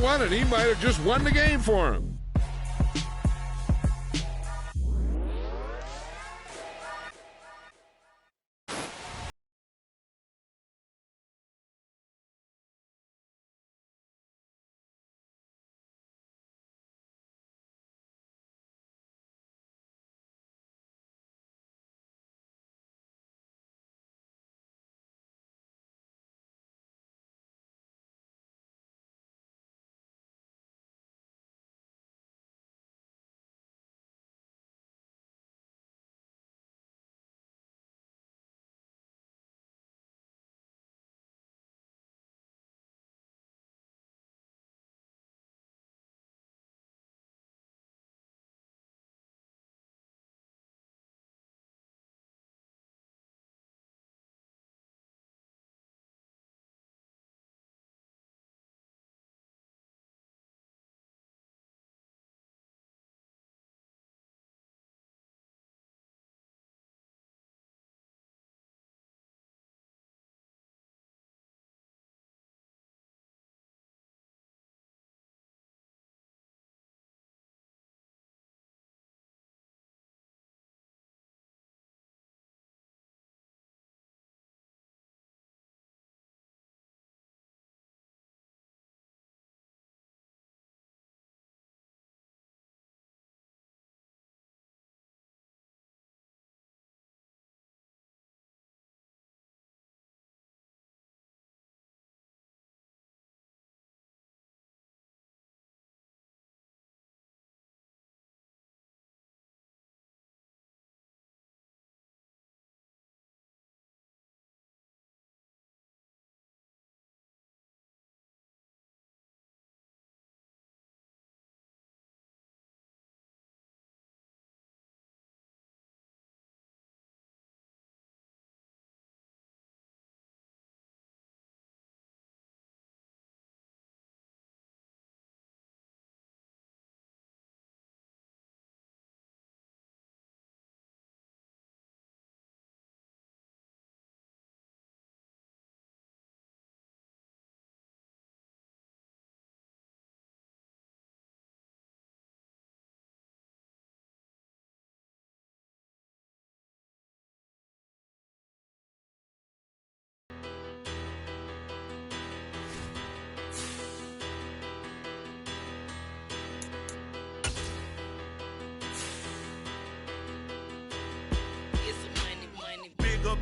one, and he might have just won the game for him.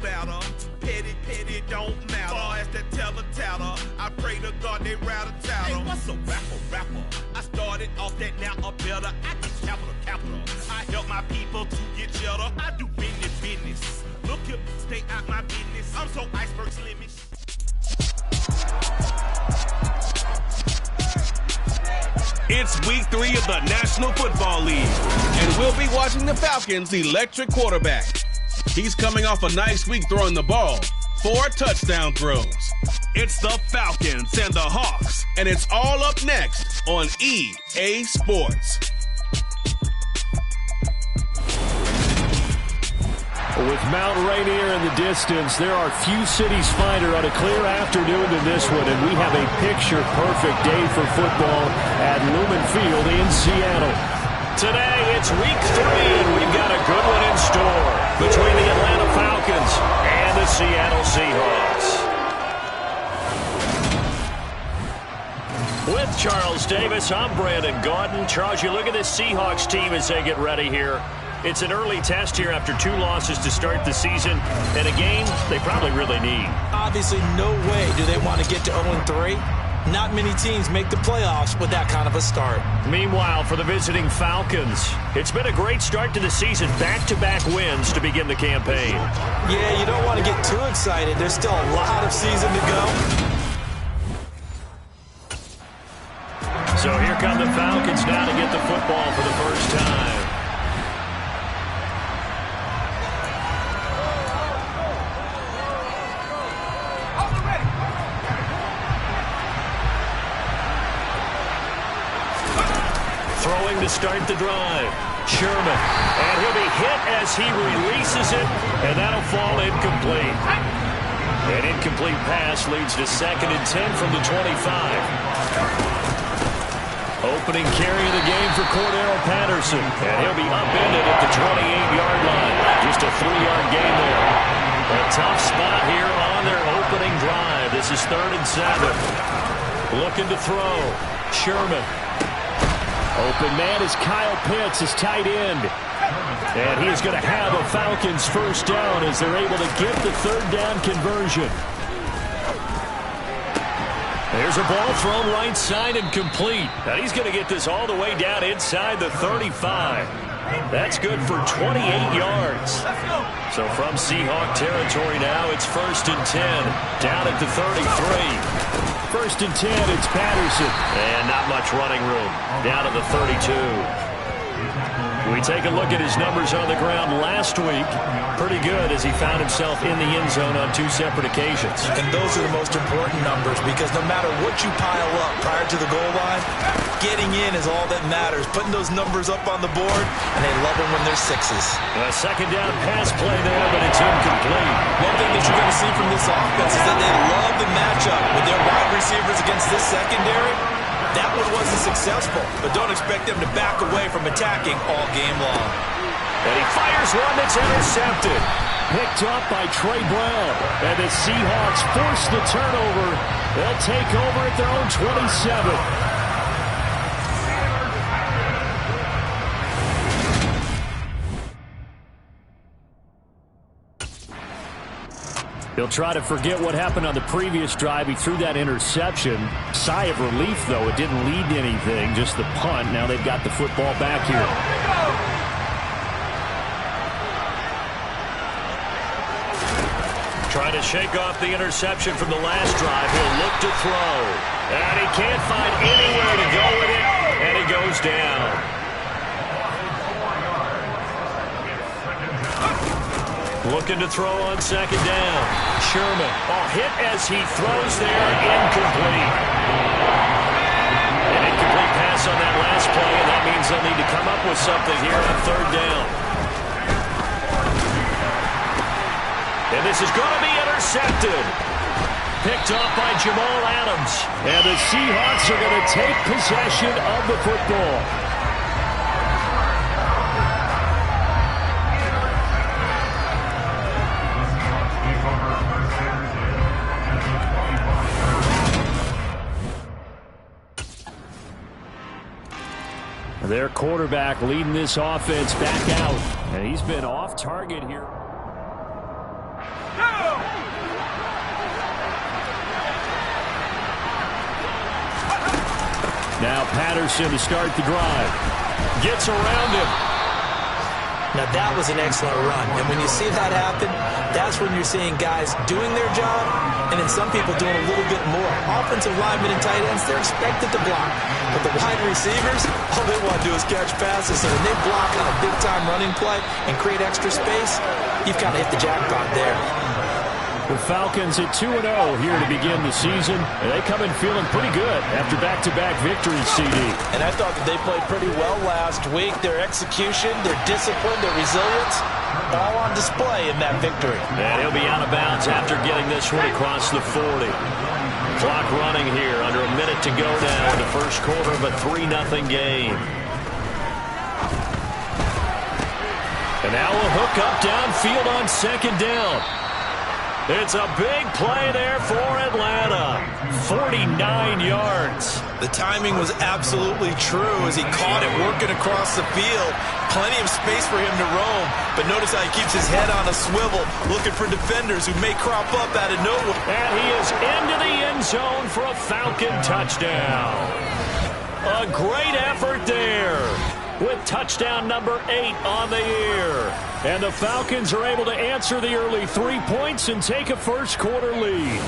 Better, petty don't matter. Far as the teller tatter, I pray to God they rattle tattle. Hey, what's a rapper? I started off that, now I'm better. I get capital. I help my people to get cheddar. I do business. Look here, stay out my business. I'm so iceberg slimish. It's week 3 of the National Football League, and we'll be watching the Falcons' electric quarterback. He's coming off a nice week throwing the ball, 4 touchdown throws. It's the Falcons and the Hawks, and it's all up next on EA Sports. With Mount Rainier in the distance, there are few cities finer on a clear afternoon than this one, and we have a picture-perfect day for football at Lumen Field in Seattle. Today, it's week 3, and we've got a good one in store between the Atlanta Falcons and the Seattle Seahawks. With Charles Davis, I'm Brandon Gaudin. Charles, you look at this Seahawks team as they get ready here. It's an early test here after 2 losses to start the season, and a game they probably really need. Obviously, no way do they want to get to 0-3. Not many teams make the playoffs with that kind of a start. Meanwhile, for the visiting Falcons, it's been a great start to the season. Back-to-back wins to begin the campaign. Yeah, you don't want to get too excited. There's still a lot of season to go. So here come the Falcons now to get the football for the first time. Throwing to start the drive. Sherman. And he'll be hit as he releases it, and that'll fall incomplete. An incomplete pass leads to 2nd and 10 from the 25. Opening carry of the game for Cordero Patterson. And he'll be upended at the 28-yard line. Just a 3-yard gain there. A tough spot here on their opening drive. This is 3rd and 7. Looking to throw. Sherman. Open man is Kyle Pitts, his tight end. And he is going to have a Falcons first down as they're able to get the 3rd down conversion. There's a ball thrown right side and complete. Now he's going to get this all the way down inside the 35. That's good for 28 yards. So from Seahawk territory now, it's 1st and 10. Down at the 33. 1st and 10, it's Patterson. And not much running room. Down to the 32. We take a look at his numbers on the ground last week. Pretty good as he found himself in the end zone on 2 separate occasions. And those are the most important numbers because no matter what you pile up prior to the goal line, getting in is all that matters. Putting those numbers up on the board, and they love them when they're 6s. A 2nd down pass play there, but it's incomplete. One thing that you're going to see from this offense is that they love the matchup with their wide receivers against this secondary. That one wasn't successful, but don't expect them to back away from attacking all game long. And he fires one that's intercepted. Picked up by Trey Brown. And the Seahawks force the turnover. They'll take over at their own 27. He'll try to forget what happened on the previous drive. He threw that interception. Sigh of relief, though. It didn't lead to anything, just the punt. Now they've got the football back here. Trying to shake off the interception from the last drive. He'll look to throw. And he can't find anywhere to go with it. And he goes down. Looking to throw on 2nd down. Sherman. Hit as he throws there. Incomplete. An incomplete pass on that last play, and that means they'll need to come up with something here on 3rd down. And this is going to be intercepted. Picked up by Jamal Adams. And the Seahawks are going to take possession of the football. Their quarterback leading this offense back out. And he's been off target here. Now Patterson to start the drive. Gets around him. Now that was an excellent run. And when you see that happen, that's when you're seeing guys doing their job and then some people doing a little bit more. Offensive linemen and tight ends, they're expected to block. But the wide receivers, all they want to do is catch passes. So when they block on a big-time running play and create extra space, you've kind of hit the jackpot there. The Falcons at 2-0 here to begin the season. And they come in feeling pretty good after back-to-back victories, CD. And I thought that they played pretty well last week. Their execution, their discipline, their resilience, all on display in that victory. And he'll be out of bounds after getting this one across the 40. Clock running here, under a minute to go now in the first quarter of a 3-0 game. And now a hook up downfield on 2nd down. It's a big play there for Atlanta. 49 yards. The timing was absolutely true as he caught it working across the field. Plenty of space for him to roam. But notice how he keeps his head on a swivel, looking for defenders who may crop up out of nowhere. And he is into the end zone for a Falcon touchdown. A great effort there, with touchdown number 8 on the year. And the Falcons are able to answer the early 3 points and take a first quarter lead.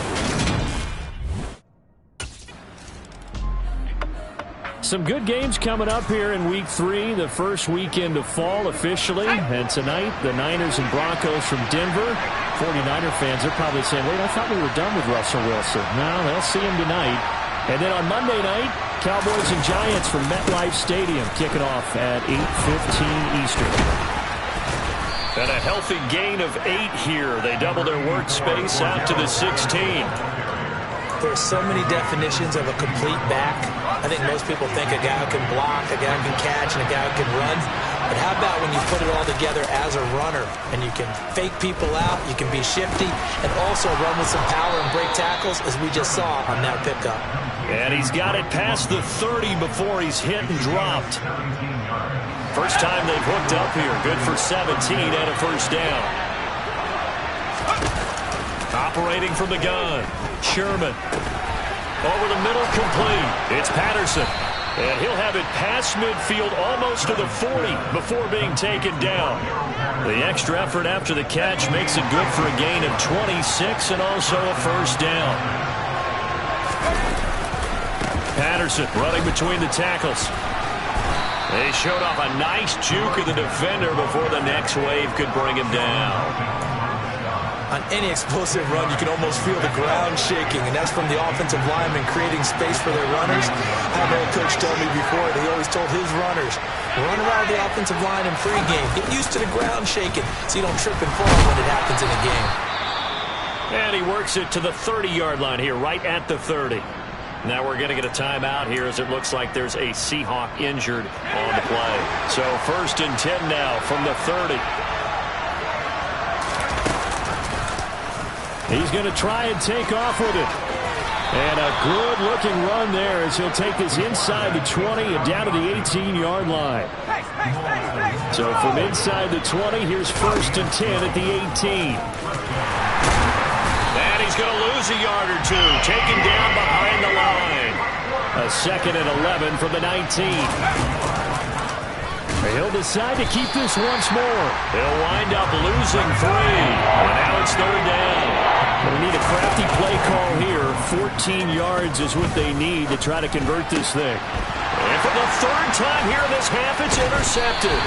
Some good games coming up here in Week 3, the first weekend of fall officially. And tonight, the Niners and Broncos from Denver. 49er fans are probably saying, wait, I thought we were done with Russell Wilson. No, they'll see him tonight. And then on Monday night, Cowboys and Giants from MetLife Stadium kicking off at 8:15 Eastern. And a healthy gain of 8 here. They double their workspace out to the 16. There's so many definitions of a complete back. I think most people think a guy who can block, a guy who can catch, and a guy who can run. But how about when you put it all together as a runner and you can fake people out, you can be shifty, and also run with some power and break tackles, as we just saw on that pickup. And he's got it past the 30 before he's hit and dropped. First time they've hooked up here. Good for 17 and a first down. Operating from the gun. Sherman. Over the middle, complete. It's Patterson. And he'll have it past midfield almost to the 40 before being taken down. The extra effort after the catch makes it good for a gain of 26 and also a first down. Patterson running between the tackles. They showed off a nice juke of the defender before the next wave could bring him down. On any explosive run, you can almost feel the ground shaking, and that's from the offensive linemen creating space for their runners. I had an old coach tell me before, he always told his runners, run around the offensive line in pregame. Get used to the ground shaking so you don't trip and fall when it happens in a game. And he works it to the 30-yard line here, right at the 30. Now we're going to get a timeout here as it looks like there's a Seahawk injured on the play. So 1st and 10 now from the 30. He's going to try and take off with it. And a good-looking run there as he'll take this inside the 20 and down to the 18-yard line. So from inside the 20, here's 1st and 10 at the 18. And he's going to lose a yard or two, taken down behind the line. A 2nd and 11 from the 19. He'll decide to keep this once more. He'll wind up losing 3. And now it's 3rd down. We need a crafty play call here. 14 yards is what they need to try to convert this thing. And for the 3rd time here in this half, it's intercepted.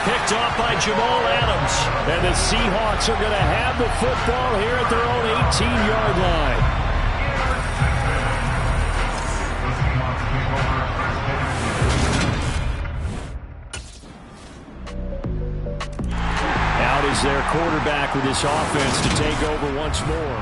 Picked off by Jamal Adams. And the Seahawks are going to have the football here at their own 18-yard line. Out is their quarterback with this offense to take over once more.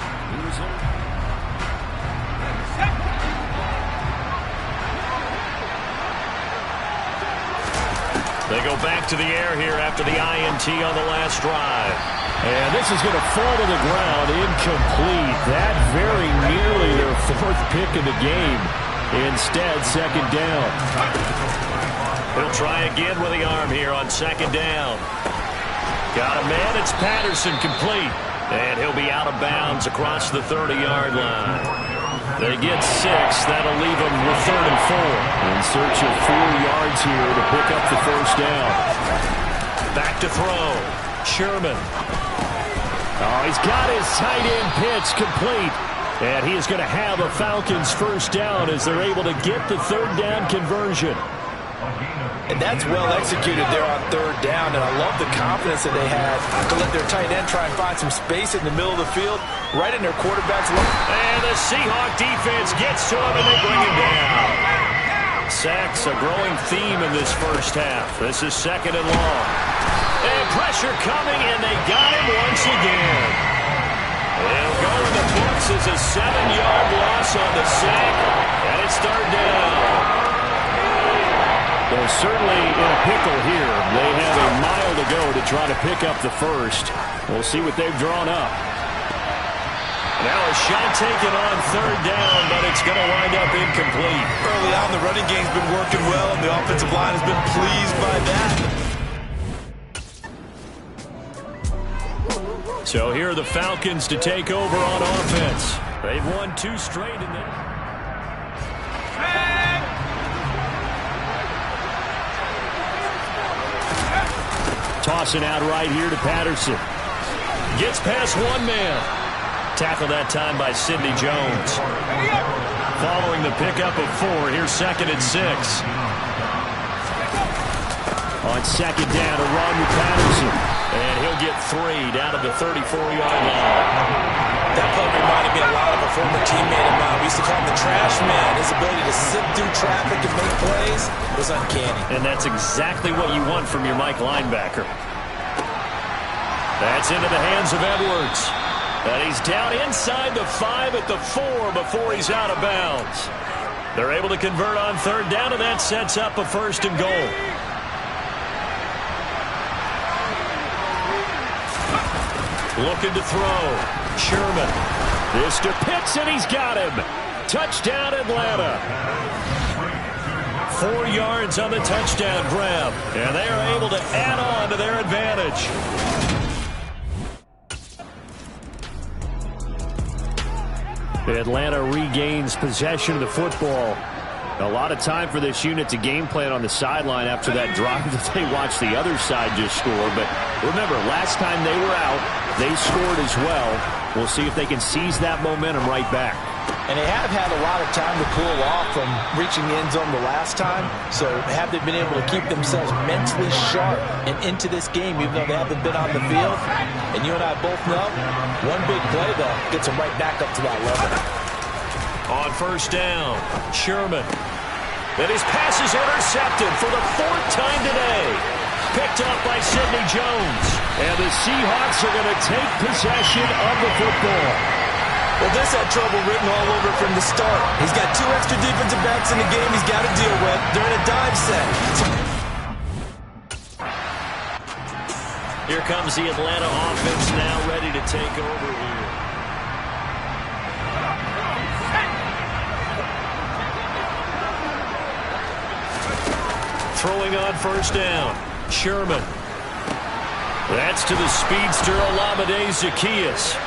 They go back to the air here after the INT on the last drive. And this is going to fall to the ground, incomplete. That very nearly their 4th pick of the game. Instead, 2nd down. He'll try again with the arm here on 2nd down. Got a man, it's Patterson, complete. And he'll be out of bounds across the 30-yard line. They get 6. That'll leave them with 3rd and 4. In search of 4 yards here to pick up the first down. Back to throw. Sherman. Oh, he's got his tight end pitch complete. And he is going to have a Falcons first down as they're able to get the 3rd down conversion. And that's well executed there on 3rd down, and I love the confidence that they had to let their tight end try and find some space in the middle of the field, right in their quarterback's look. And the Seahawk defense gets to him, and they bring him down. Sacks, a growing theme in this first half. This is 2nd and long. And pressure coming, and they got him once again. They'll go in the books as a 7-yard loss on the sack, and it's 3rd down. They're certainly in a pickle here. They have a mile to go to try to pick up the first. We'll see what they've drawn up. Now a shot taken on 3rd down, but it's going to wind up incomplete. Early on, the running game's been working well, and the offensive line has been pleased by that. So here are the Falcons to take over on offense. They've won 2 straight in there. Tossing out right here to Patterson. Gets past 1 man. Tackled that time by Sidney Jones. Following the pickup of 4, here's 2nd and 6. On 2nd down, a run with Patterson. And he'll get 3 down to the 34-yard line. That play reminded me a lot of a former teammate of mine. We used to call him the trash man. His ability to zip through traffic and make plays was uncanny. And that's exactly what you want from your Mike linebacker. That's into the hands of Edwards. And he's down inside the 5 at the 4 before he's out of bounds. They're able to convert on third down, and that sets up a 1st and goal. Looking to throw. Sherman. This to Pitts, and he's got him. Touchdown, Atlanta. 4 yards on the touchdown grab, and they are able to add on to their advantage. Atlanta regains possession of the football. A lot of time for this unit to game plan on the sideline after that drive that they watched the other side just score. But remember, last time they were out, they scored as well. We'll see if they can seize that momentum right back. And they have had a lot of time to cool off from reaching the end zone the last time. So have they been able to keep themselves mentally sharp and into this game, even though they haven't been on the field? And you and I both know, one big play, though, gets them right back up to that level. On 1st down, Sherman. And his pass is intercepted for the 4th time today. Picked up by Sidney Jones. And the Seahawks are going to take possession of the football. Well, this had trouble written all over from the start. He's got 2 extra defensive backs in the game he's got to deal with during a dive set. Here comes the Atlanta offense now ready to take over here. Throwing on 1st down. Sherman. That's to the speedster Olamide Zaccheaus.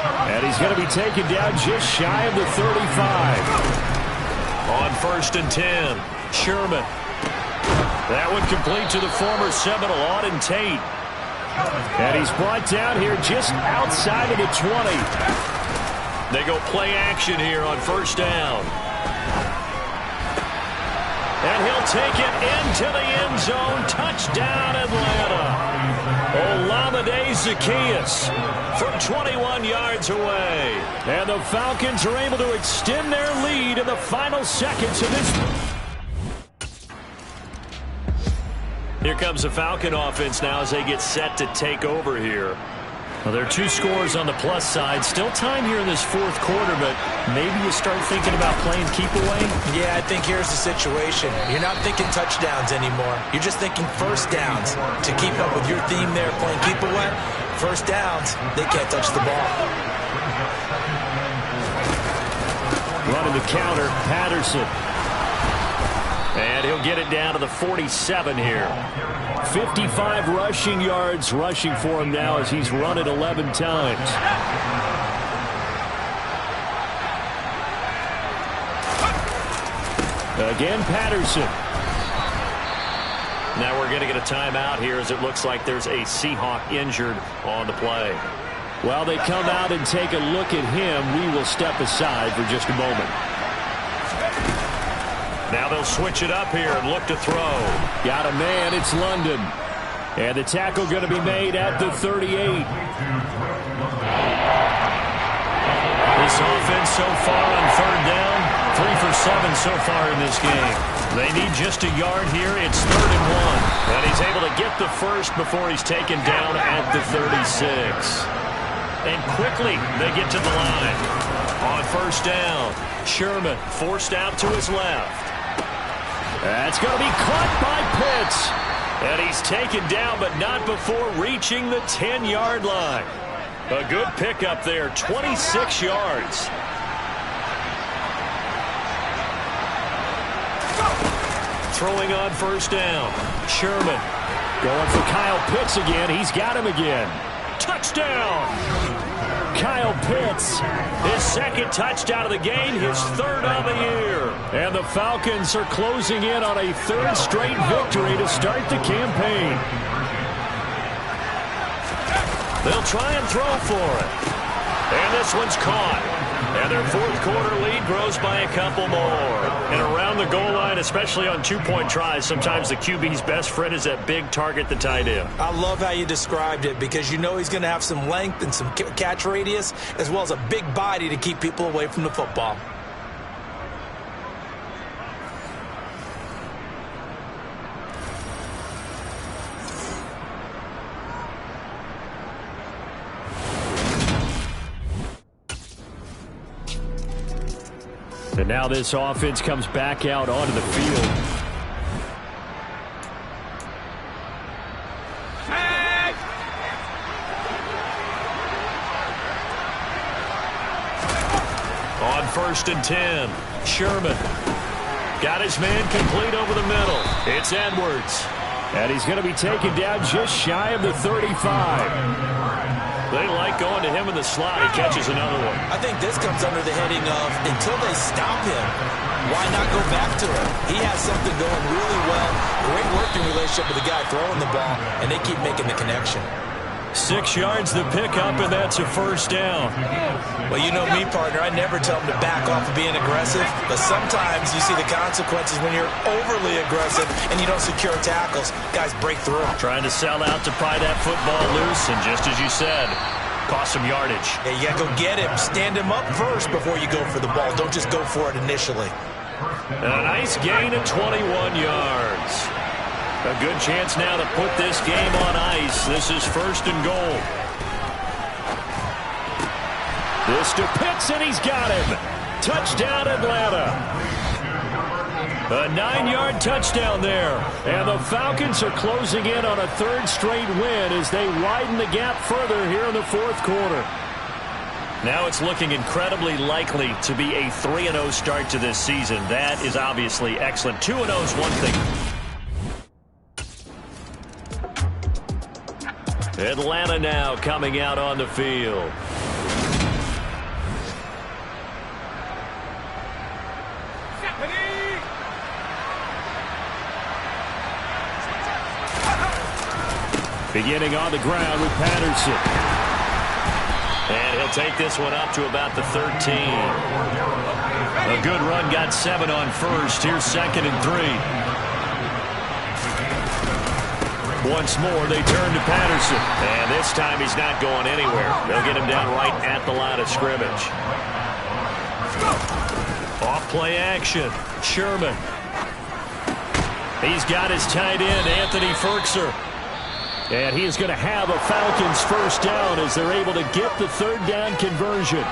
And he's going to be taken down just shy of the 35. On 1st and 10, Sherman. That one complete to the former Seminole, Auden Tate. And he's brought down here just outside of the 20. They go play action here on 1st down. And he'll take it into the end zone. Touchdown, Atlanta. Olamide Zaccheaus from 21 yards away. And the Falcons are able to extend their lead in the final seconds of this. Here comes the Falcon offense now as they get set to take over here. Well, there are 2 scores on the plus side. Still time here in this 4th quarter, but maybe you start thinking about playing keep away? Yeah, I think here's the situation. You're not thinking touchdowns anymore. You're just thinking 1st downs. To keep up with your theme there, playing keep away, 1st downs, they can't touch the ball. Running the counter, Patterson. And he'll get it down to the 47 here. 55 rushing yards rushing for him now as he's run it 11 times. Again, Patterson. Now we're going to get a timeout here as it looks like there's a Seahawk injured on the play. While they come out and take a look at him, we will step aside for just a moment. Now they'll switch it up here and look to throw. Got a man, it's London. And the tackle going to be made at the 38. This offense so far on 3rd down, 3 for 7 so far in this game. They need just a yard here. It's 3rd and 1. And he's able to get the first before he's taken down at the 36. And quickly they get to the line. On 1st down, Sherman forced out to his left. That's going to be caught by Pitts. And he's taken down, but not before reaching the 10-yard line. A good pickup there, 26 yards. Throwing on 1st down, Sherman. Going for Kyle Pitts again. He's got him again. Touchdown! Kyle Pitts, his 2nd touchdown of the game, his 3rd of the year. And the Falcons are closing in on a 3rd straight victory to start the campaign. They'll try and throw for it. And this one's caught. And their 4th quarter lead grows by a couple more. And around the goal line, especially on 2-point tries, sometimes the QB's best friend is that big target, the tight end. I love how you described it because you know he's going to have some length and some catch radius as well as a big body to keep people away from the football. And now this offense comes back out onto the field. On 1st and 10, Sherman got his man complete over the middle. It's Edwards. And he's going to be taken down just shy of the 35. They like going to him in the slot. He catches another one. I think this comes under the heading of until they stop him, why not go back to him? He has something going really well. Great working relationship with the guy throwing the ball, and they keep making the connection. 6 yards the pickup, and that's a first down. Well, you know me, partner. I never tell them to back off of being aggressive, but sometimes you see the consequences when you're overly aggressive and you don't secure tackles. Guys break through. Trying to sell out to pry that football loose, and just as you said, cost some yardage. Yeah, you got to go get him. Stand him up first before you go for the ball. Don't just go for it initially. And a nice gain of 21 yards. A good chance now to put this game on ice. This is 1st and goal. This to Pitts, and he's got him. Touchdown, Atlanta. A 9-yard touchdown there. And the Falcons are closing in on a 3rd straight win as they widen the gap further here in the 4th quarter. Now it's looking incredibly likely to be a 3-0 start to this season. That is obviously excellent. 2-0 is one thing. Atlanta now coming out on the field. Beginning on the ground with Patterson. And he'll take this one up to about the 13. A good run, got 7 on 1st. Here's 2nd and 3. Once more, they turn to Patterson. And this time he's not going anywhere. They'll get him down right at the line of scrimmage. Off play action. Sherman. He's got his tight end, Anthony Ferkser. And he is going to have a Falcons first down as they're able to get the 3rd down conversion.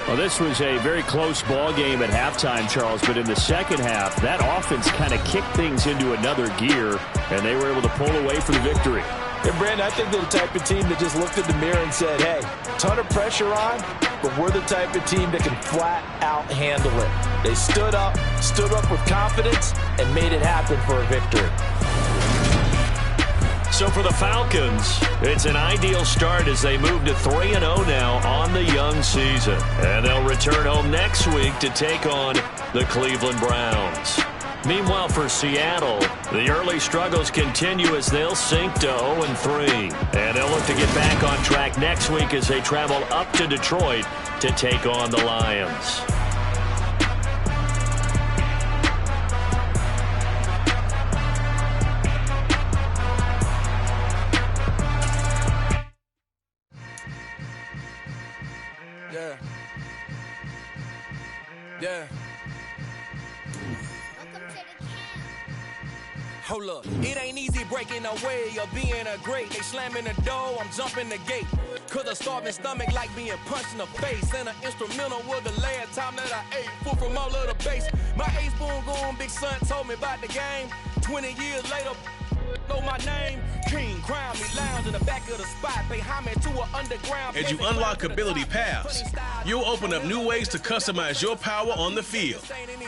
Well, this was a very close ball game at halftime, Charles, but in the second half, that offense kind of kicked things into another gear, and they were able to pull away for the victory. And, Brandon, I think they're the type of team that just looked in the mirror and said, hey, ton of pressure on, but we're the type of team that can flat out handle it. They stood up with confidence, and made it happen for a victory. So for the Falcons, it's an ideal start as they move to 3-0 now on the young season. And they'll return home next week to take on the Cleveland Browns. Meanwhile, for Seattle, the early struggles continue as they'll sink to 0-3. And they'll look to get back on track next week as they travel up to Detroit to take on the Lions. Yeah. Hold up, it ain't easy breaking away or being a great. They slamming the door, I'm jumping the gate. Cause a starving stomach like being punched in the face. And an instrumental was the last time that I ate food from all of the base. My ace boom going big son told me about the game. 20 years later, know my name. King, crown me, lounge in the back of the spot. Pay homage to an underground. As you unlock ability paths, you'll open up new ways to customize your power on the field.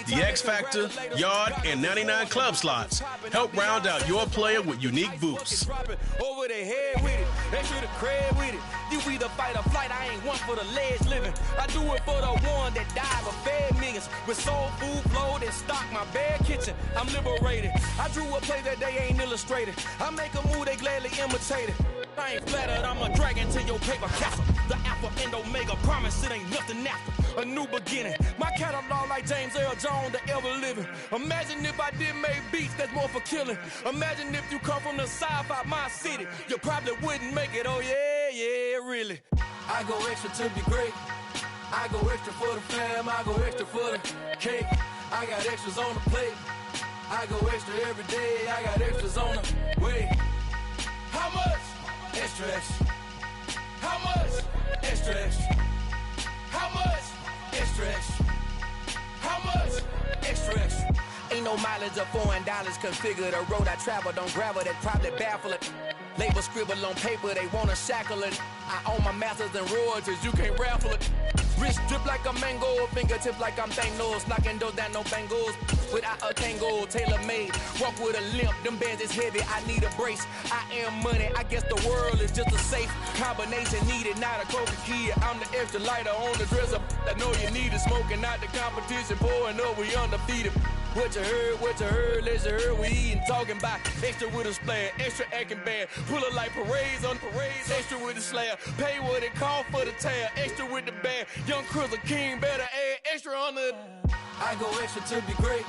The X Factor, Yard, and 99 Club slots help round out your player with unique boosts. Over the head with it, extra the cred with it. You either fight or flight, I ain't one for the ledge living. I do it for the one that died or fed millions. With soul food flowed and stock my bad kitchen. I'm liberated. I drew a play that they ain't illustrated. I make a move, they gladly imitate it. I ain't flattered, I'm a dragon to your paper castle. The Alpha and Omega, promise it ain't nothing after. A new beginning. My catalog like James Earl Jones, the ever living. Imagine if I did make beats that's more for killing. Imagine if you come from the south out my city. You probably wouldn't make it, oh yeah, really. I go extra to be great. I go extra for the fam, I go extra for the cake. I got extras on the plate. I go extra every day, I got extras on the way. How much? Extra, extra. How much? Extra, extra. How much? Extra, extra. extra, extra. Ain't no mileage of $4 configure the road I travel. Don't gravel that probably baffle it. Label scribble on paper, they wanna shackle it. I own my masters and royalties, you can't raffle it. Wrist drip like a mango, fingertip like I'm Thanos. Knocking those down, no bangles. Without a tango, tailor-made. Walk with a limp, them bands is heavy, I need a brace. I am money, I guess the world is just a safe combination needed, not a coca key. I'm the extra lighter on the dresser. I know you need it, smoking out the competition, pouring up, we undefeated. What you heard, let's hear we eatin', talking about extra with a splash, extra acting bad, pull it like parades on parades, extra with the slab, pay what it cost for the tab, extra with the bag, young Chris a king, better add extra on the. I go extra to be great,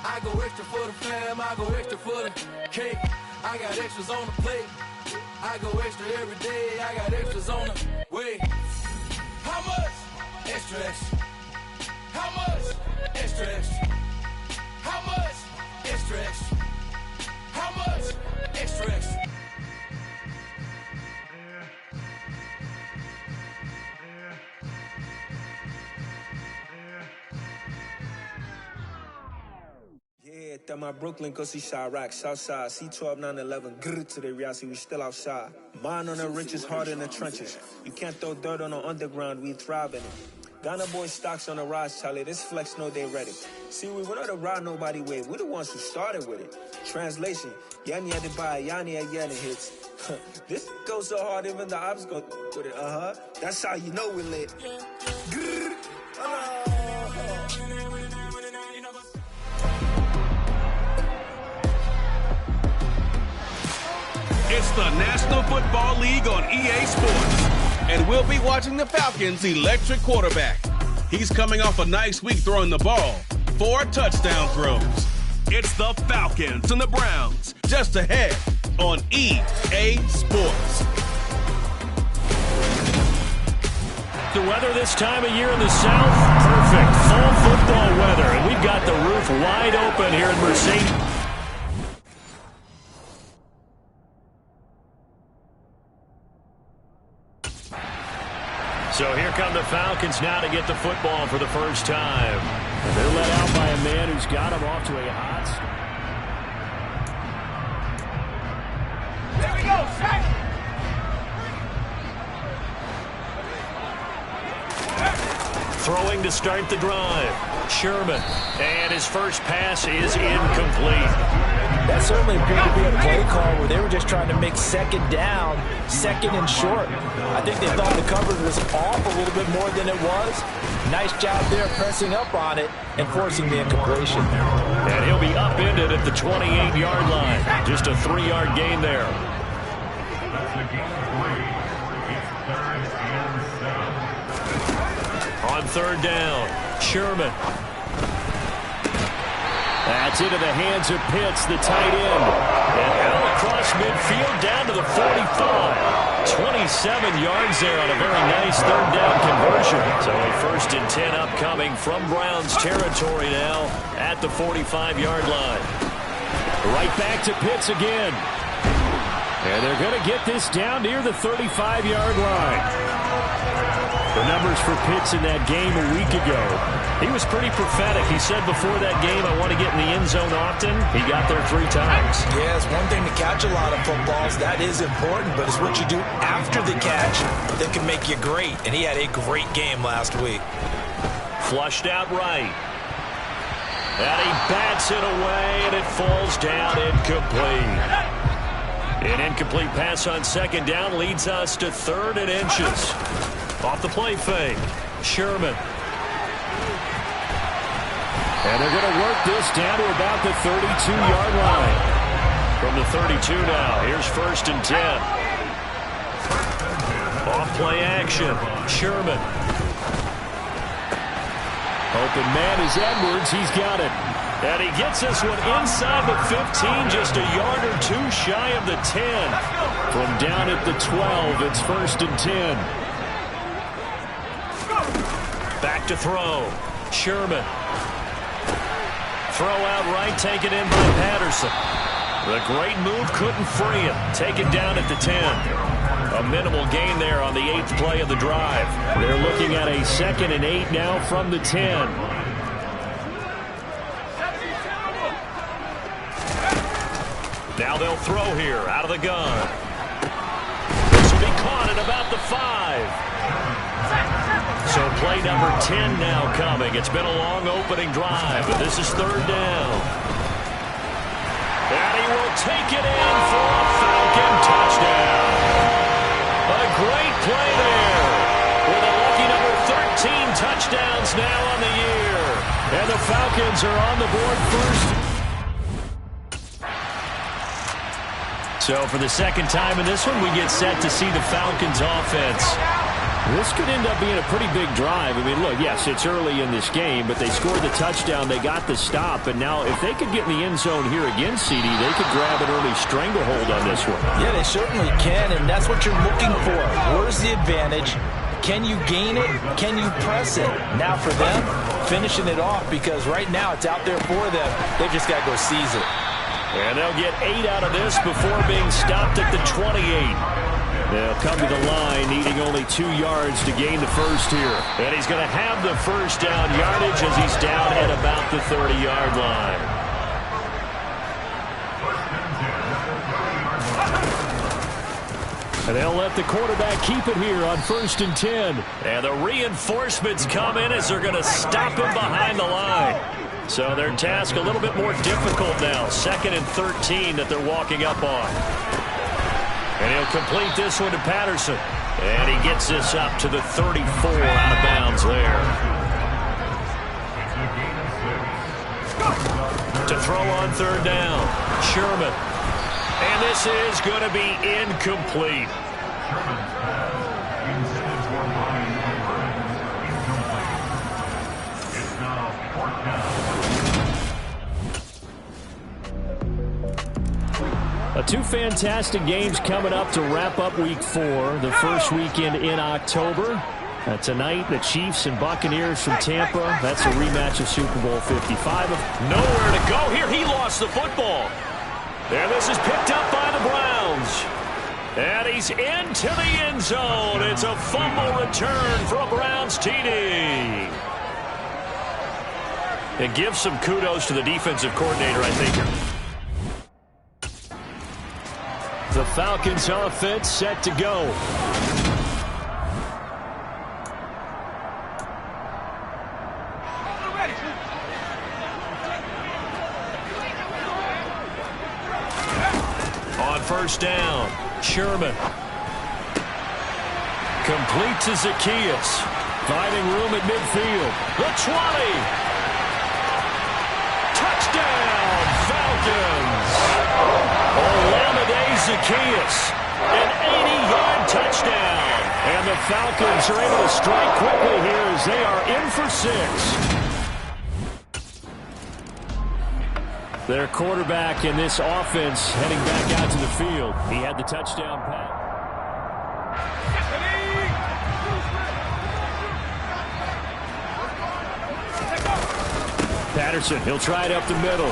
I go extra for the fam, I go extra for the cake, I got extras on the plate, I go extra every day, I got extras on the way. How much? Extra, extra. How much? Extra, extra. How much? Extra, extra. How much? Extra, extra. Yeah, that my Brooklyn, go see Chirac, Southside, C12, 911, grrr to the reality, we still outside. Mine on the riches, hard in the trenches. You can't throw dirt on the underground, we thrive in it. Ghana boys stocks on the rise, Charlie. This flex know they ready. See, we not to ride nobody way. We the ones who started with it. Translation: Yanni had to buy Yanni again hits. This goes so hard, even the ops go with it. That's how you know we lit. It's the National Football League on EA Sports. And we'll be watching the Falcons' electric quarterback. He's coming off a nice week throwing the ball. 4 touchdown throws. It's the Falcons and the Browns, just ahead on EA Sports. The weather this time of year in the South, perfect. Fall football weather, and we've got the roof wide open here in Mercedes. So here come the Falcons now to get the football for the first time. And they're led out by a man who's got them off to a hot start. There we go, sack! Throwing to start the drive. Sherman. And his first pass is incomplete. That certainly appeared to be a play call where they were just trying to make second down, second and short. I think they thought the coverage was off a little bit more than it was. Nice job there pressing up on it and forcing the incompletion. And he'll be upended at the 28-yard line. Just a 3-yard gain there. On third down, Sherman. That's into the hands of Pitts, the tight end. And out across midfield down to the 45. 27 yards there on a very nice third down conversion. So a 1st and 10 upcoming from Browns territory now at the 45-yard line. Right back to Pitts again. And they're going to get this down near the 35-yard line. The numbers for Pitts in that game a week ago. He was pretty prophetic. He said before that game, I want to get in the end zone often. He got there 3 times. Yeah, it's one thing to catch a lot of footballs. That is important, but it's what you do after the catch that can make you great. And he had a great game last week. Flushed out right. And he bats it away, and it falls down incomplete. An incomplete pass on second down leads us to 3rd and inches. Off the play fake, Sherman. And they're going to work this down to about the 32-yard line. From the 32 now, here's 1st and 10. Off play action, Sherman. Open man is Edwards, he's got it. And he gets this one inside the 15, just a yard or 2 shy of the 10. From down at the 12, it's 1st and 10. Back to throw. Sherman. Throw out right, taken in by Patterson. The great move couldn't free him. Taken down at the 10. A minimal gain there on the 8th play of the drive. They're looking at a 2nd and 8 now from the 10. Now they'll throw here out of the gun. This will be caught at about the 5. So play number 10 now coming. It's been a long opening drive, but this is 3rd down. And he will take it in for a Falcon touchdown. A great play there with a lucky number 13 touchdowns now on the year. And the Falcons are on the board first. So for the second time in this one, we get set to see the Falcons offense. This could end up being a pretty big drive. I mean, look, yes, it's early in this game, but they scored the touchdown, they got the stop, and now if they could get in the end zone here again, CD, they could grab an early stranglehold on this one. Yeah, they certainly can, and that's what you're looking for. Where's the advantage? Can you gain it? Can you press it? Now for them, finishing it off, because right now it's out there for them. They've just got to go seize it. And they'll get 8 out of this before being stopped at the 28. They'll come to the line, needing only 2 yards to gain the first here. And he's going to have the first down yardage as he's down at about the 30-yard line. And they'll let the quarterback keep it here on 1st and 10. And the reinforcements come in as they're going to stop him behind the line. So their task a little bit more difficult now. 2nd and 13 that they're walking up on. And he'll complete this one to Patterson. And he gets this up to the 34 out of bounds there. To throw on 3rd down. Sherman. And this is going to be incomplete. Two fantastic games coming up to wrap up Week 4, the first weekend in October. Tonight, the Chiefs and Buccaneers from Tampa. That's a rematch of Super Bowl 55. Nowhere to go here. He lost the football. And this is picked up by the Browns. And he's into the end zone. It's a fumble return for a Browns TD. And give some kudos to the defensive coordinator, I think. The Falcons offense set to go. On 1st down, Sherman. Complete to Zacchaeus. Finding room at midfield. The 20. Touchdown, Falcons. Olamide Zacchaeus, an 80-yard touchdown. And the Falcons are able to strike quickly here as they are in for 6. Their quarterback in this offense heading back out to the field. He had the touchdown pass. Patterson, he'll try it up the middle.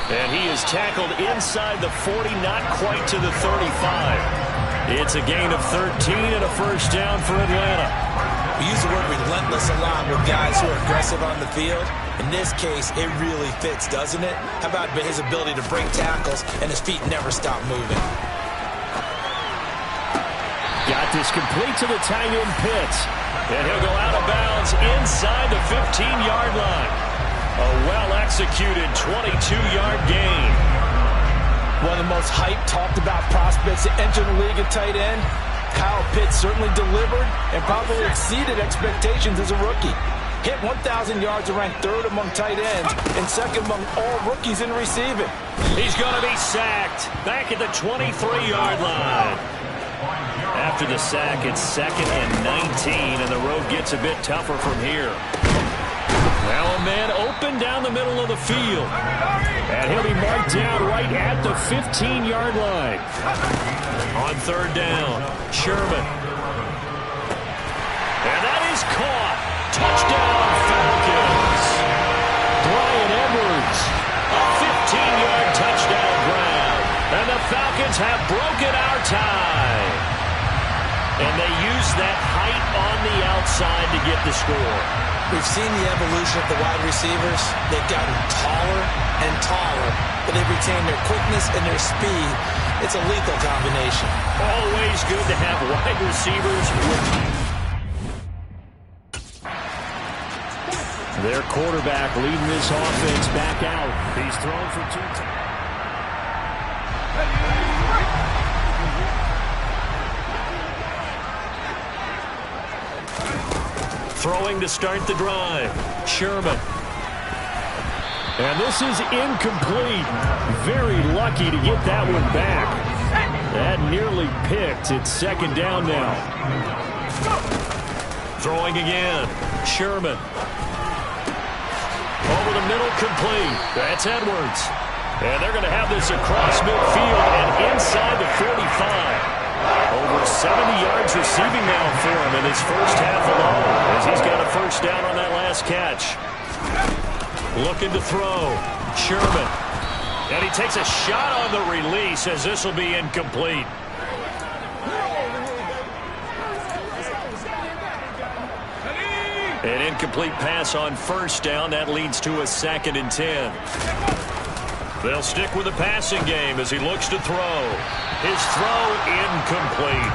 And he is tackled inside the 40, not quite to the 35. It's a gain of 13 and a first down for Atlanta. We use the word relentless a lot with guys who are aggressive on the field. In this case, it really fits, doesn't it? How about his ability to break tackles and his feet never stop moving? Got this complete to the tight end Pitts. And he'll go out of bounds inside the 15-yard line. A well-executed 22-yard gain. One of the most hyped, talked-about prospects to enter the league at tight end. Kyle Pitts certainly delivered and probably exceeded expectations as a rookie. Hit 1,000 yards and ranked 3rd among tight ends and 2nd among all rookies in receiving. He's going to be sacked back at the 23-yard line. After the sack, it's 2nd and 19, and the road gets a bit tougher from here. Now a man open down the middle of the field. And he'll be marked down right at the 15-yard line. On 3rd down, Sherman. And that is caught. Touchdown, Falcons. Brian Edwards. A 15-yard touchdown grab. And the Falcons have broken our tie. And they use that height on the outside to get the score. We've seen the evolution of the wide receivers. They've gotten taller and taller, but they've retained their quickness and their speed. It's a lethal combination. Always good to have wide receivers with... Their quarterback leading this offense back out. He's thrown for 2 Throwing to start the drive. Sherman. And this is incomplete. Very lucky to get that one back. That nearly picked. It's second down now. Throwing again. Sherman. Over the middle, complete. That's Edwards. And they're going to have this across midfield and inside the 45. Over 70 yards receiving now for him in his first half alone, as he's got a first down on that last catch. Looking to throw. Sherman. And he takes a shot on the release, as this will be incomplete. An incomplete pass on first down. That leads to a 2nd and 10. They'll stick with the passing game as he looks to throw. His throw incomplete.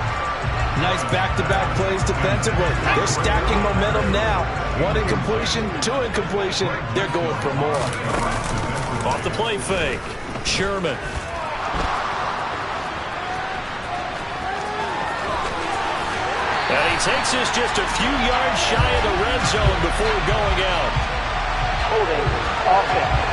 Nice back-to-back plays defensively. They're stacking momentum now. 1 incompletion, 2 incompletion. They're going for more. Off the play fake. Sherman. And he takes this just a few yards shy of the red zone before going out. Holding. Offense.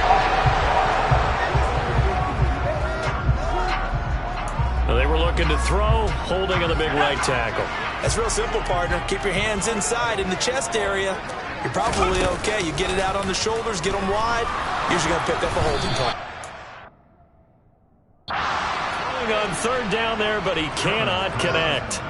They were looking to throw, holding on the big right tackle. That's real simple, partner. Keep your hands inside in the chest area. You're probably okay. You get it out on the shoulders, get them wide. Usually going to pick up a holding call. Going on 3rd down there, but he cannot connect.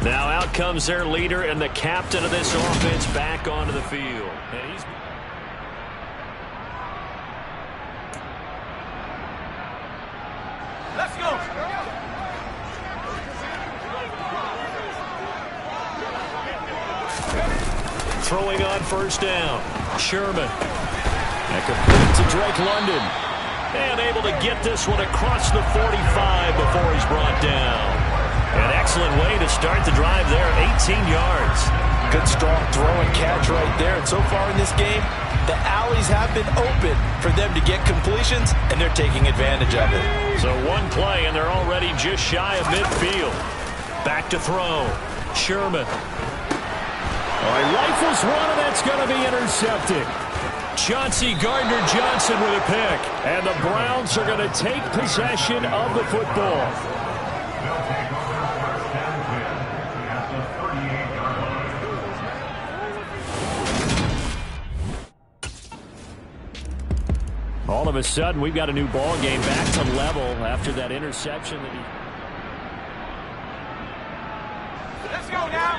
Now out comes their leader and the captain of this offense back onto the field. And he's... Let's go. Throwing on first down. Sherman. And complete to Drake London. And able to get this one across the 45 before he's brought down. An excellent way to start the drive there, 18 yards. Good strong throw and catch right there. And so far in this game, the alleys have been open for them to get completions, and they're taking advantage of it. So one play, and they're already just shy of midfield. Back to throw. Sherman. Oh, he rifles one, and that's going to be intercepted. Chauncey Gardner-Johnson with a pick. And the Browns are going to take possession of the football. of a sudden, we've got a new ball game back to level after that interception that he... Let's go now.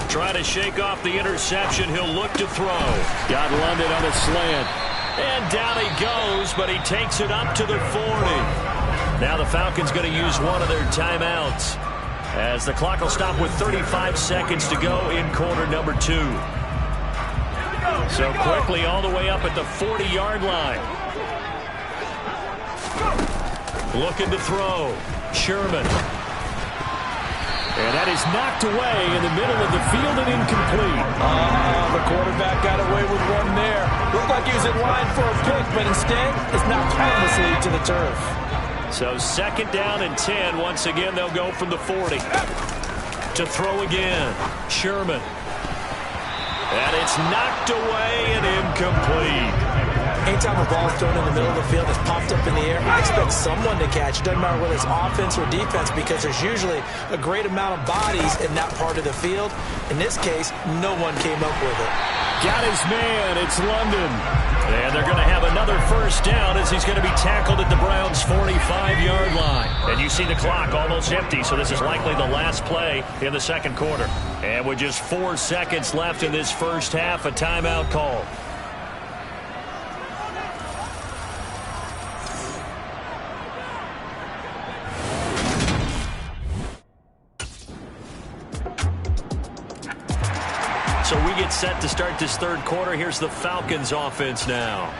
Trying to shake off the interception. He'll look to throw. Got London on a slant. And down he goes, but he takes it up to the 40. Now the Falcons going to use one of their timeouts, as the clock will stop with 35 seconds to go in quarter number 2. So quickly all the way up at the 40-yard line. Looking to throw. Sherman. And that is knocked away in the middle of the field and incomplete. The quarterback got away with one there. Looked like he was in line for a pick, but instead it's knocked harmlessly to the turf. So 2nd down and 10. Once again, they'll go from the 40. To throw again. Sherman. And it's knocked away and incomplete. Anytime a ball is thrown in the middle of the field, it's popped up in the air, I expect someone to catch. It doesn't matter whether it's offense or defense, because there's usually a great amount of bodies in that part of the field. In this case, no one came up with it. Got his man. It's London. And they're going to have another first down as he's going to be tackled at the Browns' 45-yard line. And you see the clock almost empty, so this is likely the last play in the second quarter. And with just 4 seconds left in this first half, a timeout call. So we get set to start this third quarter. Here's the Falcons offense now.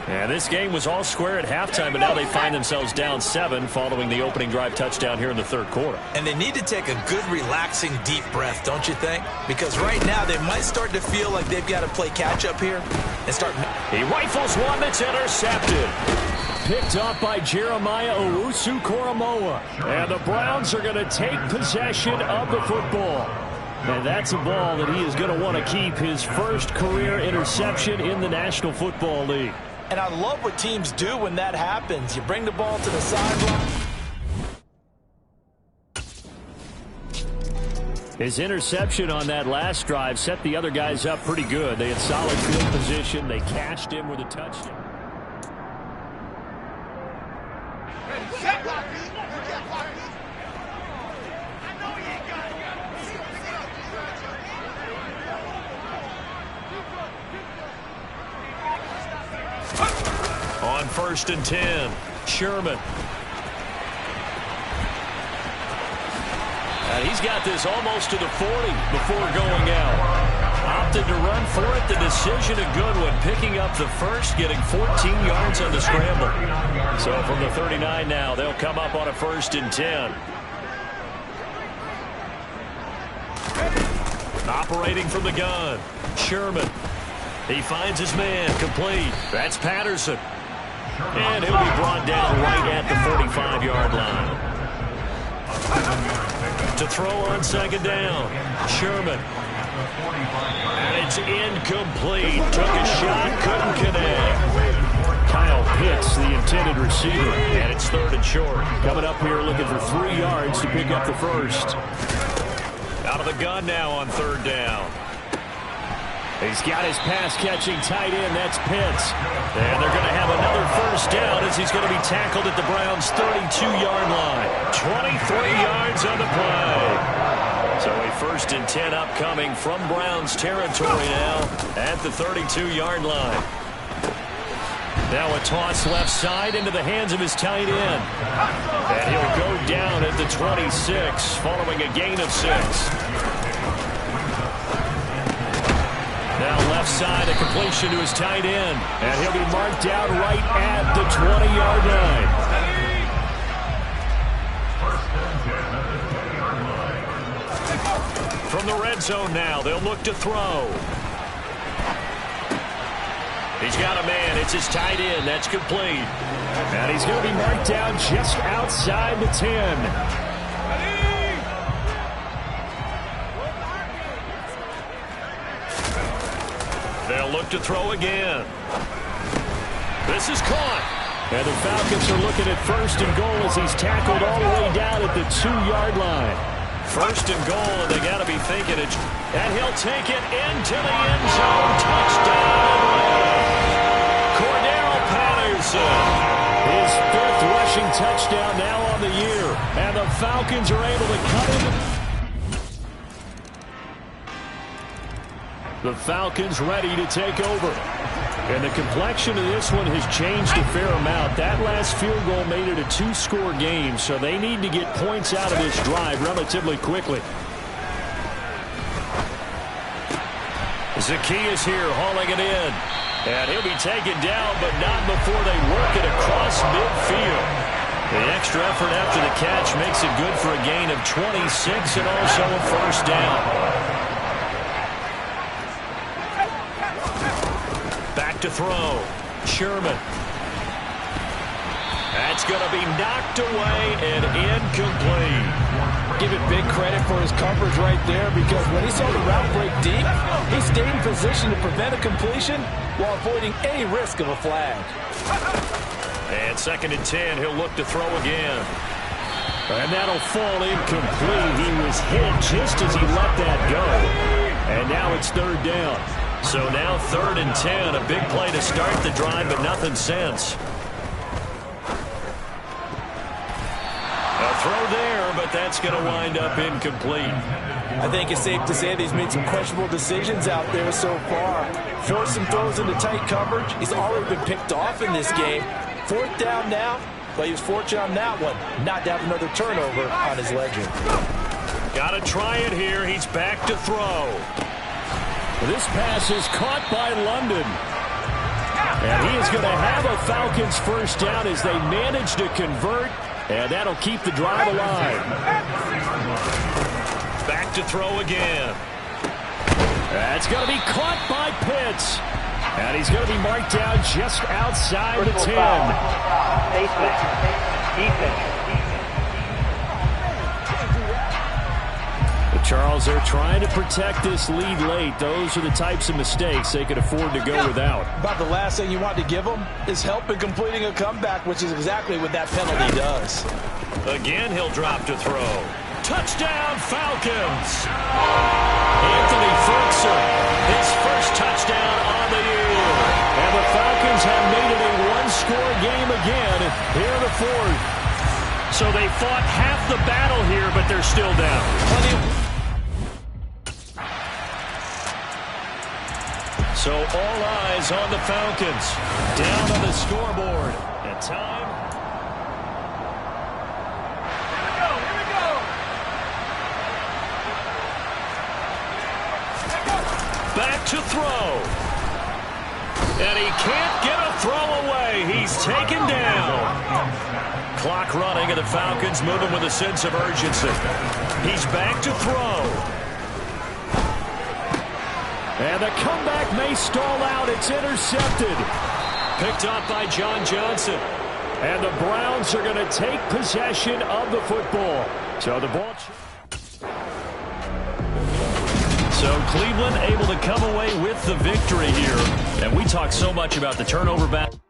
And this game was all square at halftime, but now they find themselves down 7 following the opening drive touchdown here in the third quarter. And they need to take a good, relaxing, deep breath, don't you think? Because right now they might start to feel like they've got to play catch-up here and start... He rifles one that's intercepted. Picked up by Jeremiah Owusu-Koramoah. And the Browns are going to take possession of the football. And that's a ball that he is going to want to keep, his first career interception in the National Football League. And I love what teams do when that happens. You bring the ball to the sideline. His interception on that last drive set the other guys up pretty good. They had solid field position. They cashed him with a touchdown. On 1st and 10, Sherman. And he's got this almost to the 40 before going out. Opted to run for it. The decision a good one. Picking up the first, getting 14 yards on the scramble. So from the 39 now, they'll come up on a 1st and 10. Operating from the gun, Sherman. He finds his man, complete. That's Patterson. And he'll be brought down right at the 45-yard line. To throw on 2nd down, Sherman. And it's incomplete. Took a shot, couldn't connect. Kyle Pitts, the intended receiver. And it's 3rd and short. Coming up here looking for 3 yards to pick up the first. Out of the gun now on 3rd down. He's got his pass-catching tight end. That's Pitts. And they're going to have another first down as he's going to be tackled at the Browns' 32-yard line. 23 yards on the play. So a 1st and 10 upcoming from Browns territory now at the 32-yard line. Now a toss left side into the hands of his tight end. And he'll go down at the 26 following a gain of 6. Now left side, a completion to his tight end. And he'll be marked down right at the 20-yard line. From the red zone now, they'll look to throw. He's got a man. It's his tight end. That's complete. And he's going to be marked down just outside the 10. They'll look to throw again. This is caught. And the Falcons are looking at 1st and goal as he's tackled all the way down at the 2-yard line. First and goal, and they got to be thinking it. And he'll take it into the end zone. Touchdown. Cordero Patterson. His 5th rushing touchdown now on the year. And the Falcons are able to cut him. The Falcons ready to take over. And the complexion of this one has changed a fair amount. That last field goal made it a 2-score game, so they need to get points out of this drive relatively quickly. Zacchaeus here hauling it in. And he'll be taken down, but not before they work it across midfield. The extra effort after the catch makes it good for a gain of 26 and also a first down. Back to throw. Sherman. That's going to be knocked away and incomplete. Give it big credit for his coverage right there, because when he saw the route break deep, he stayed in position to prevent a completion while avoiding any risk of a flag. And 2nd and 10, he'll look to throw again. And that'll fall incomplete. He was hit just as he let that go. And now it's 3rd down. So now 3rd and 10, a big play to start the drive, but nothing since. A throw there, but that's going to wind up incomplete. I think it's safe to say that he's made some questionable decisions out there so far. Forced some throws into tight coverage. He's already been picked off in this game. 4th down now, but he was fortunate on that one, not to have another turnover on his ledger. Got to try it here. He's back to throw. This pass is caught by London. And he is going to have a Falcons first down as they manage to convert. And that'll keep the drive alive. Back to throw again. That's going to be caught by Pitts. And he's going to be marked down just outside the 10. Defense. Charles, they're trying to protect this lead late. Those are the types of mistakes they could afford to go without. About the last thing you want to give them is help in completing a comeback, which is exactly what that penalty does. Again, he'll drop to throw. Touchdown, Falcons! Anthony Ferguson, his first touchdown on the year. And the Falcons have made it a 1-score game again here in the 4th. So they fought half the battle here, but they're still down. So all eyes on the Falcons. Down on the scoreboard. And time. Here we go. Back to throw. And he can't get a throw away. He's taken down. Clock running, and the Falcons moving with a sense of urgency. He's back to throw. And the comeback may stall out. It's intercepted. Picked up by John Johnson. And the Browns are going to take possession of the football. So the ball. So Cleveland able to come away with the victory here. And we talk so much about the turnover battle.